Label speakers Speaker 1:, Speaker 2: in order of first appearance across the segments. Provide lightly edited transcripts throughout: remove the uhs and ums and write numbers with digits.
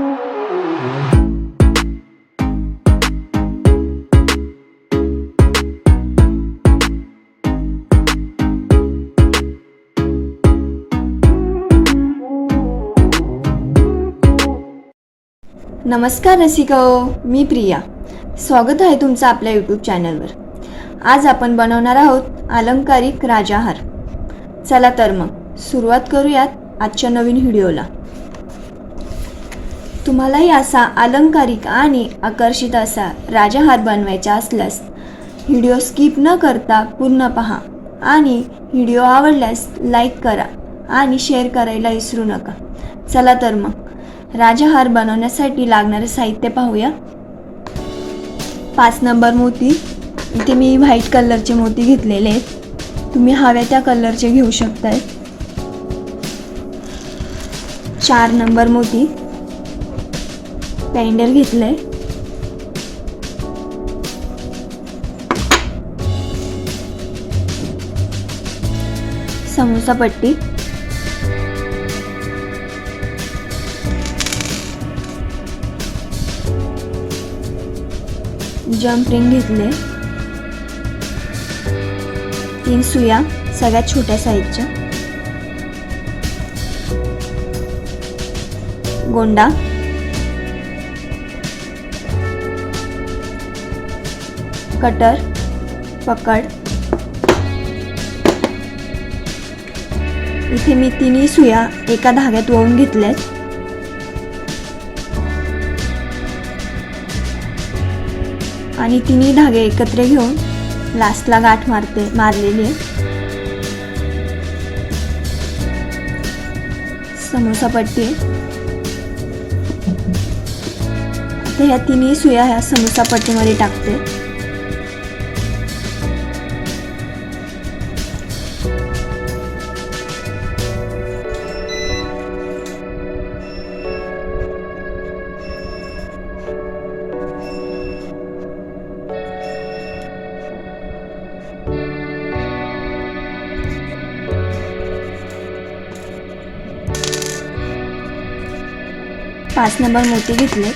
Speaker 1: नमस्कार रसिकाओ, मी प्रिया. स्वागत आहे तुमचं आपल्या यूट्यूब चॅनलवर. आज आपण बनवणार आहोत अलंकारिक राजाहार. चला तर मग सुरुवात करूयात आजच्या नवीन व्हिडिओला. तुम्हालाही असा अलंकारिक आणि आकर्षित असा राजाहार बनवायचा असल्यास व्हिडिओ स्किप न करता पूर्ण पहा आणि व्हिडिओ आवडल्यास लाईक करा आणि शेअर करायला विसरू नका. चला तर मग राजाहार बनवण्यासाठी लागणारे साहित्य पाहूया. 5 नंबर मोती. इथे मी व्हाईट कलरचे मोती घेतलेले आहेत. तुम्ही हव्या त्या कलरचे घेऊ शकताय. 4 नंबर मोती. पेंडल घेतले. समोसा पट्टी. जंप रिंग घेतले. 3 सुया सगळ्यात छोट्या साईजच्या. गोंडा. कटर, पकड. इथे मी 3 सुया एका धाग्यात ओवून घेतल्यात. आणि 3 धागे एकत्र घेऊन लास्टला गाठ मारलेली आहे. समोसा पट्टी आहे. आता ह्या 3 सुया ह्या समोसा पट्टीमध्ये टाकते. पाच नंबर मोती घेतले.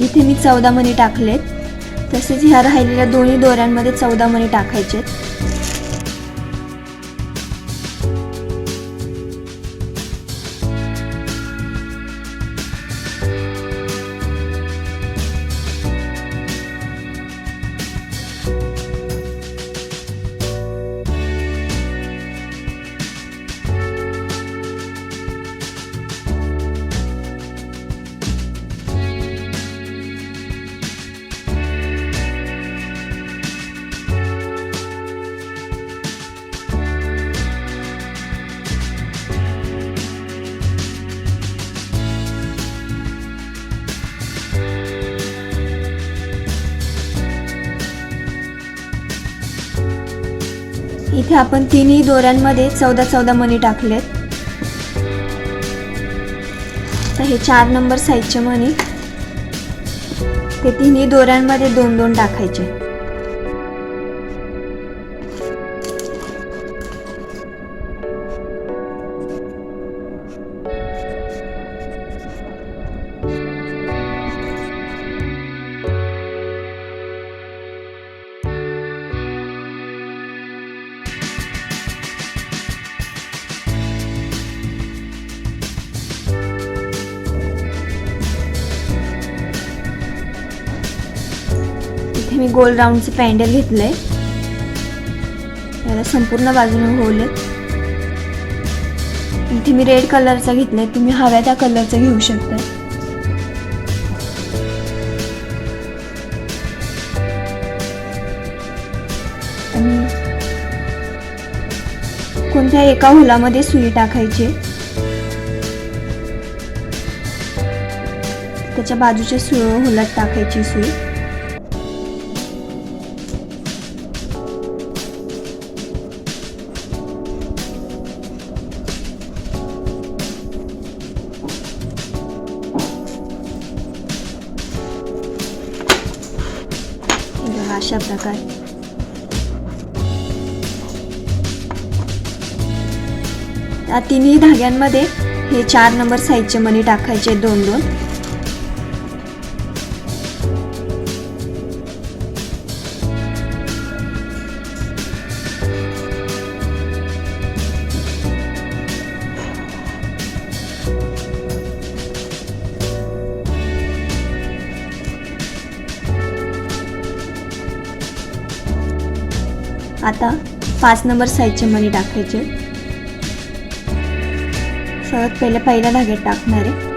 Speaker 1: इथे मी 14 मणी टाकलेत. तसेच ह्या राहिलेल्या दोन्ही दोऱ्यांमध्ये 14 मणी टाकायचे. इथे आपण 3 दोऱ्यांमध्ये 14 मणी टाकलेत. तर हे 4 नंबर साईजचे मणी ते 3 दोऱ्यांमध्ये 2-2 टाकायचे. मी गोल राऊंडचं पॅन्डल घेतलंय. याला संपूर्ण बाजूने होल आहेत. इथे मी रेड कलरचा घेतलाय, तुम्ही हव्या त्या कलरचा घेऊ शकता. आणि कोणत्या एका होलामध्ये सुई टाकायची, त्याच्या बाजूच्या होलात टाकायची सुई. अशा प्रकारे या तिन्ही धाग्यांमध्ये हे 4 नंबर साईजचे मणी टाकायचे, 2-2. आता 5 नंबर साईजचे मणी टाकायचे. सर्वात पहिल्या धाग्यात टाकणार आहे.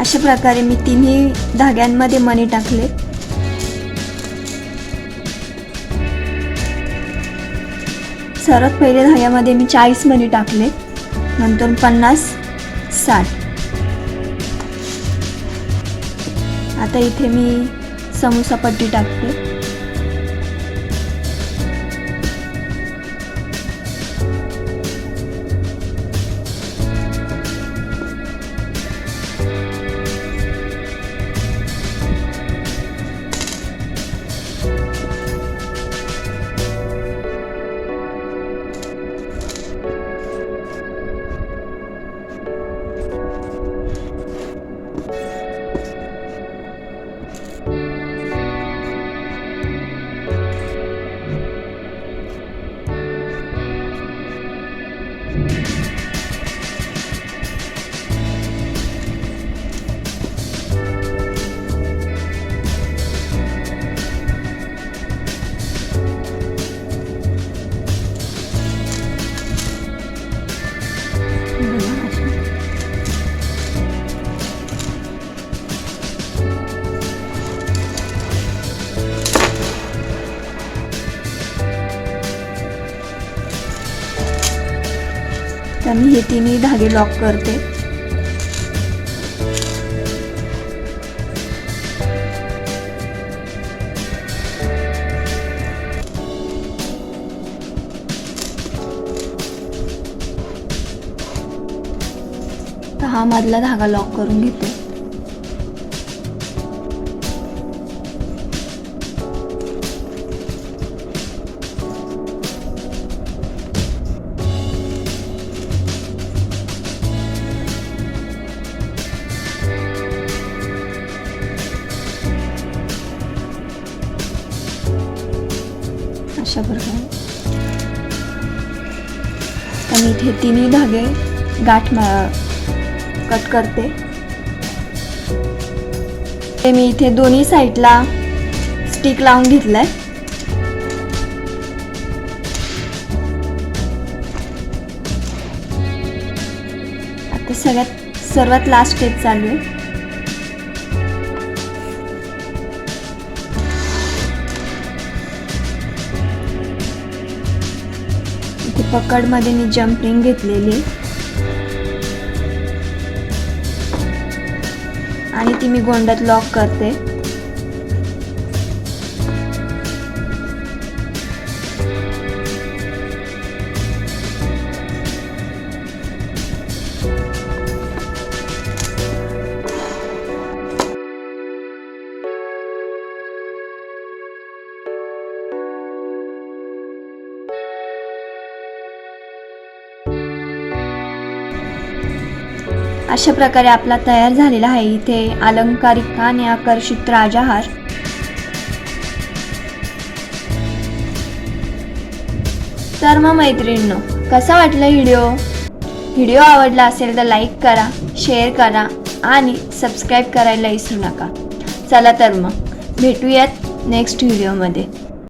Speaker 1: अशा प्रकारे मी तिन्ही धाग्यांमध्ये मणी टाकले. सर्वात पहिल्या धाग्यामध्ये मी 40 मणी टाकले, नंतर 50, 60. आता इथे मी समोसा पट्टी टाकते. तर मी हे तिन्ही धागे लॉक करते. तर हा मधला धागा लॉक करून घेते. अशा प्रकारे तर मी इथे तिन्ही धागे कट करते. ते मी इथे दोन्ही साईडला स्टिक लावून घेतलंय. आता सर्वात लास्ट स्टेप चालू आहे. पकडमध्ये मी जंप रिंग घेतलेली आणि ती मी गोंड्यात लॉक करते. अशा प्रकारे आपला तयार झालेला आहे इथे अलंकारिक आणि आकर्षित राजाहार. तर मग मैत्रिणींनो, कसा वाटला व्हिडिओ आवडला असेल तर लाईक करा, शेअर करा आणि सबस्क्राईब करायला विसरू नका. चला तर मग भेटूयात नेक्स्ट व्हिडिओमध्ये.